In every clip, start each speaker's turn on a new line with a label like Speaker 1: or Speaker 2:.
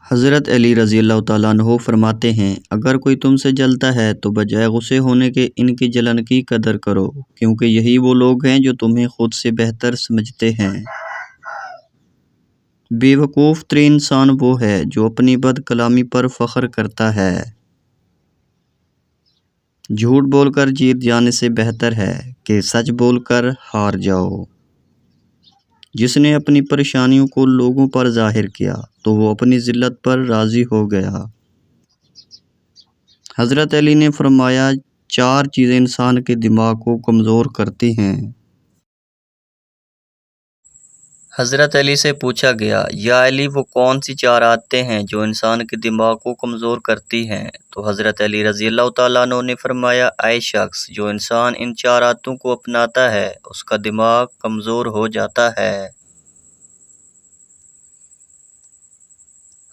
Speaker 1: حضرت علی رضی اللہ تعالیٰ عنہ فرماتے ہیں، اگر کوئی تم سے جلتا ہے تو بجائے غصے ہونے کے ان کی جلن کی قدر کرو، کیونکہ یہی وہ لوگ ہیں جو تمہیں خود سے بہتر سمجھتے ہیں۔ بے وقوف ترین انسان وہ ہے جو اپنی بد کلامی پر فخر کرتا ہے۔ جھوٹ بول کر جیت جانے سے بہتر ہے کہ سچ بول کر ہار جاؤ۔ جس نے اپنی پریشانیوں کو لوگوں پر ظاہر کیا تو وہ اپنی ذلت پر راضی ہو گیا۔ حضرت علی نے فرمایا، 4 چیزیں انسان کے دماغ کو کمزور کرتی ہیں۔ حضرت علی سے پوچھا گیا، یا علی وہ کون سی 4 عادتیں ہیں جو انسان کے دماغ کو کمزور کرتی ہیں؟ تو حضرت علی رضی اللہ تعالیٰ عنہ نے فرمایا، اے شخص جو انسان ان 4 عادتوں کو اپناتا ہے اس کا دماغ کمزور ہو جاتا ہے۔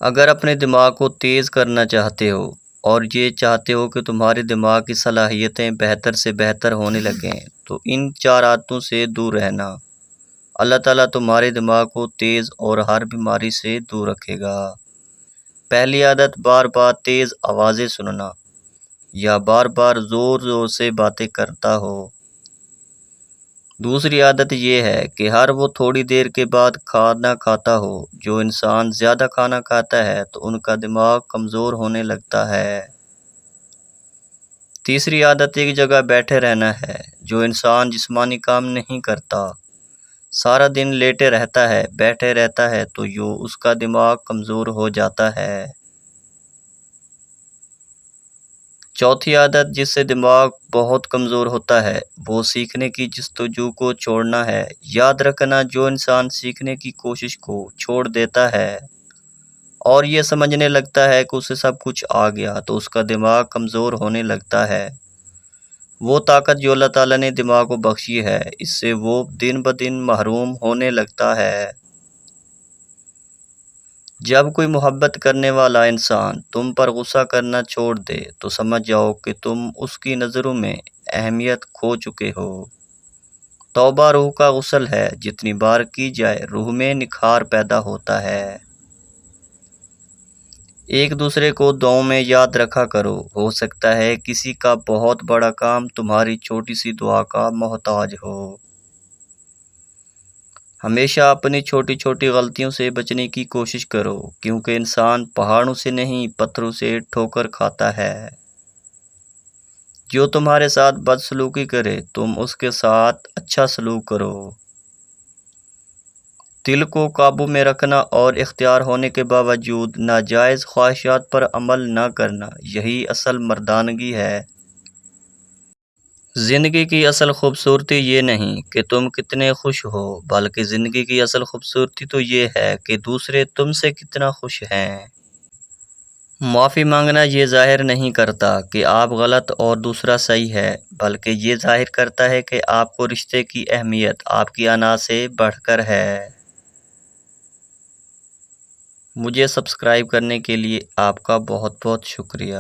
Speaker 1: اگر اپنے دماغ کو تیز کرنا چاہتے ہو اور یہ چاہتے ہو کہ تمہارے دماغ کی صلاحیتیں بہتر سے بہتر ہونے لگیں تو ان 4 عادتوں سے دور رہنا۔ اللہ تعالیٰ تمہارے دماغ کو تیز اور ہر بیماری سے دور رکھے گا۔ پہلی عادت، بار بار تیز آوازیں سننا یا بار بار زور زور سے باتیں کرتا ہو۔ دوسری عادت یہ ہے کہ ہر وہ تھوڑی دیر کے بعد کھانا کھاتا ہو۔ جو انسان زیادہ کھانا کھاتا ہے تو ان کا دماغ کمزور ہونے لگتا ہے۔ تیسری عادت، ایک جگہ بیٹھے رہنا ہے۔ جو انسان جسمانی کام نہیں کرتا، سارا دن لیٹے رہتا ہے، بیٹھے رہتا ہے تو اس کا دماغ کمزور ہو جاتا ہے۔ چوتھی عادت، جس سے دماغ بہت کمزور ہوتا ہے، وہ سیکھنے کی جستجو کو چھوڑنا ہے۔ یاد رکھنا، جو انسان سیکھنے کی کوشش کو چھوڑ دیتا ہے اور یہ سمجھنے لگتا ہے کہ اسے سب کچھ آ گیا تو اس کا دماغ کمزور ہونے لگتا ہے۔ وہ طاقت جو اللہ تعالیٰ نے دماغ کو بخشی ہے، اس سے وہ دن بدن محروم ہونے لگتا ہے۔ جب کوئی محبت کرنے والا انسان تم پر غصہ کرنا چھوڑ دے تو سمجھ جاؤ کہ تم اس کی نظروں میں اہمیت کھو چکے ہو۔ توبہ روح کا غسل ہے، جتنی بار کی جائے روح میں نکھار پیدا ہوتا ہے۔ ایک دوسرے کو دعاؤں میں یاد رکھا کرو، ہو سکتا ہے کسی کا بہت بڑا کام تمہاری چھوٹی سی دعا کا محتاج ہو۔ ہمیشہ اپنی چھوٹی چھوٹی غلطیوں سے بچنے کی کوشش کرو، کیونکہ انسان پہاڑوں سے نہیں پتھروں سے ٹھوکر کھاتا ہے۔ جو تمہارے ساتھ بد سلوکی کرے تم اس کے ساتھ اچھا سلوک کرو۔ دل کو قابو میں رکھنا اور اختیار ہونے کے باوجود ناجائز خواہشات پر عمل نہ کرنا، یہی اصل مردانگی ہے۔ زندگی کی اصل خوبصورتی یہ نہیں کہ تم کتنے خوش ہو، بلکہ زندگی کی اصل خوبصورتی تو یہ ہے کہ دوسرے تم سے کتنا خوش ہیں۔ معافی مانگنا یہ ظاہر نہیں کرتا کہ آپ غلط اور دوسرا صحیح ہے، بلکہ یہ ظاہر کرتا ہے کہ آپ کو رشتے کی اہمیت آپ کی انا سے بڑھ کر ہے۔ مجھے سبسکرائب کرنے کے لیے آپ کا بہت بہت شکریہ۔